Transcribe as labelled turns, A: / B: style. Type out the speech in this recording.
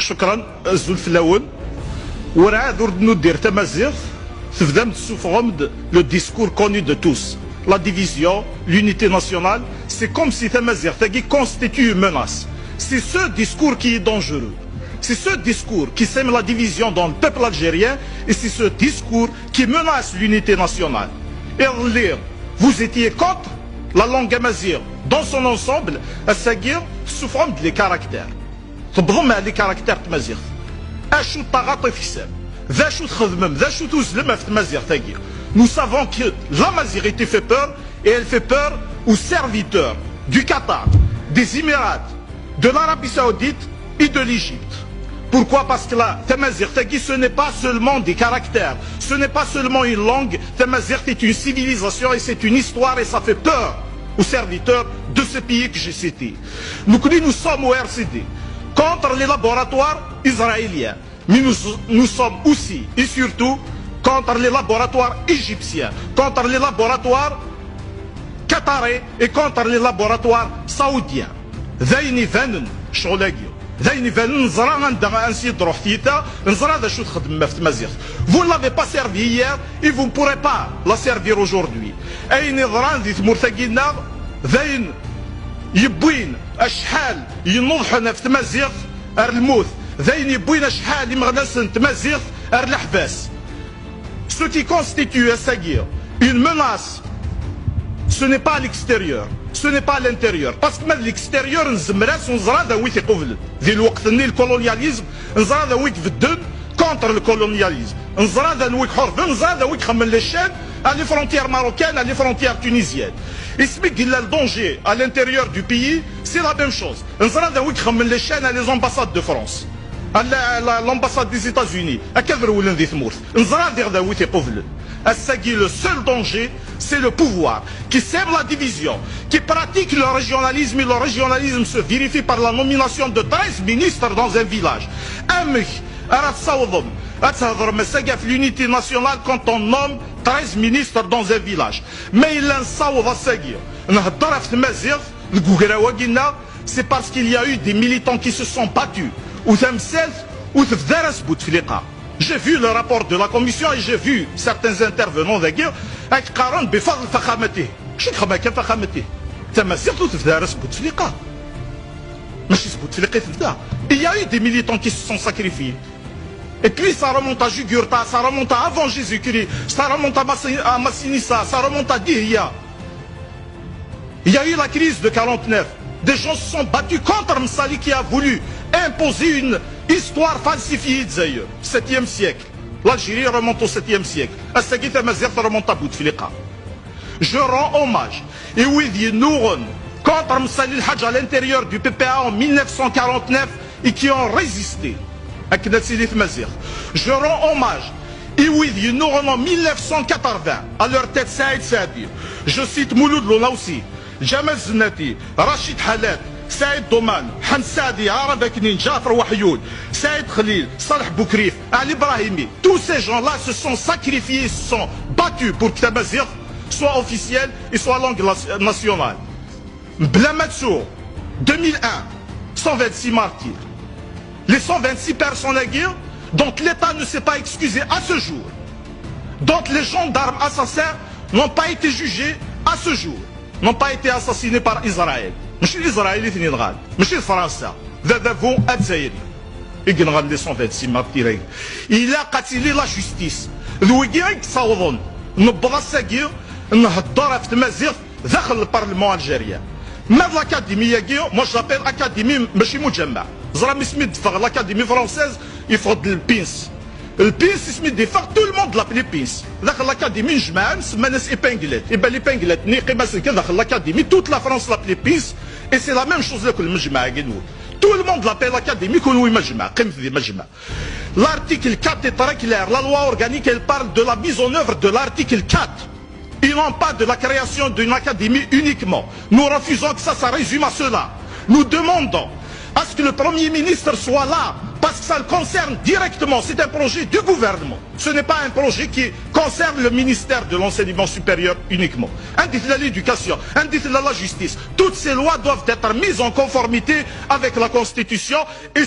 A: شكرا الزول في الاول وراه ورد ندير تمازيغ تبدا تسوفغم لو ديسكور كوني دو توس لا ديفيزيون l'unité nationale c'est comme si تمازيغ qui constitue une menace. C'est ce discours qui est dangereux. C'est ce discours qui sème la division dans le peuple algérien et c'est ce discours qui menace l'unité nationale. Et vous étiez contre la langue amazigh dans son ensemble, à Sagir, sous forme des caractères. تبضم على كاركتير تمازيغ اشو الطاغاطي في السام ذا شو تخدمم ذا شو توزلم في تمازيغ تاكي. Nous savons que la Mazirité fait peur et elle fait peur aux serviteurs du Qatar, des Émirats, de l'Arabie Saoudite et de l'Égypte. Pourquoi? Parce que la Tamazigh Tagui, ce n'est pas seulement des caractères, ce n'est pas seulement une langue. Tamazigh est une civilisation et c'est une histoire et ça fait peur aux serviteurs de ce pays que j'ai cité. Nous sommes au RCD contre les laboratoires israéliens, mais nous sommes aussi et surtout contre les laboratoires égyptiens, contre les laboratoires qatarais et contre les laboratoires saoudiens. ذاين فانن شغلاكي ذاين فانن نزرا عندها انسيد روح تيتا نزرا ذا شو تخدم في تمازيغ. Vous ne l'avez pas servi hier et vous ne pourrez pas la servir aujourd'hui. اين نظران ذي ثمورتاكينا ذاين يبوين اشحال ينوضحنا في تمازيغ الموت ذاين يبوين اشحال يمغنسن تمازيغ الحباس. Ce qui constitue à Sagir une menace, ce n'est pas à l'extérieur, ce n'est pas à l'intérieur. Parce que même l'extérieur, on zrada oui c'est قبل. ذي الوقت اللي الكولونياليزم نزرada oui بدن contre le colonialisme. نزرada oui حرب, نزرada oui خمن للشام à les frontières marocaines, à les frontières tunisiennes. Et ce qui est le danger à l'intérieur du pays, c'est la même chose. نزرada oui خمن للشام à les ambassades de France. L'ambassade des États-Unis, à quel rôle on dit le seul danger, c'est le pouvoir qui sème la division, qui pratique le régionalisme et le régionalisme se vérifie par la nomination de 13 ministres dans un village. L'unité nationale quand on nomme 13 ministres dans un village. Mais il c'est parce qu'il y a eu des militants qui se sont battus. J'ai vu le rapport de la commission et j'ai vu certains intervenants de guerre avec Karan Befadl Fakhamati. Je suis comme Fakhamati. Il y a eu des militants qui se sont sacrifiés. Et puis ça remonte à Jugurtha, ça remonte à avant Jésus-Christ, ça remonte à Massinissa, ça remonte à Dihya. Il y a eu la crise de 49. Des gens se sont battus contre Msali qui a voulu imposer une histoire falsifiée d'ailleurs. 7e siècle. L'Algérie remonte au 7e siècle. Assagita Mazir remonte à Bouteflika. Je rends hommage. Et oui, Nouron contre Msali al-Hajj à l'intérieur du PPA en 1949 et qui ont résisté à Knesset Mazir. Je rends hommage. Et oui, Nouron en 1980 à leur tête Saïd Saadi. Je cite Mouloud Lona aussi. Jamal Znati, Rachid Halat, Saïd Doman, Hansadi, Arab Aknin, Jafar Wahyoud, Saïd Khalil, Salah Boukrif, Ali Brahimi. Tous ces gens-là se sont sacrifiés, se sont battus pour que Tamazigh soit officiel et soit langue nationale. Blamatsour, 2001, 126 martyrs. Les 126 personnes à guerre dont l'État ne s'est pas excusé à ce jour, dont les gendarmes assassins n'ont pas été jugés à ce jour, n'ont pas été assassinés par Israël. مش الإسرائيلي ثني نغاد مش فرنسا ذا فون الجزائري يقنغاد لي 126 مارتيرين إلا قتلي لا جوستيس ذويكي تصاوضون نبضا الساكير نهضر في تمازيغ داخل البرلمان الجزائري. ماذا الأكاديمية كيو مو جابيل أكاديمي ماشي مجمع زرا مسمي دفغ الأكاديمي فرونسيز يفرض البينس البينس اسمي ديفاق تو الموند لابلي بينس داخل لاكاديمي نجمع نسمى ناس ايبانجلات يبان ليبانجلات نيقي مثلا كذا داخل لاكاديمي توت لا فرنسا لابلي بينس اي سي لا ميم شوز لكل مجمع كنقول تو الموند لابيل لاكاديمي كون وي مجمع قيم في مجمع. L'article 4 est très clair, la loi organique elle parle de la mise en œuvre de l'article 4 et non pas de la création d'une académie uniquement. Nous refusons que ça résume à cela. Nous demandons à ce que le Premier ministre soit là parce que ça le concerne directement, c'est un projet du gouvernement. Ce n'est pas un projet qui concerne le ministère de l'enseignement supérieur uniquement. Un titre de l'éducation, un titre de la justice. Toutes ces lois doivent être mises en conformité avec la Constitution et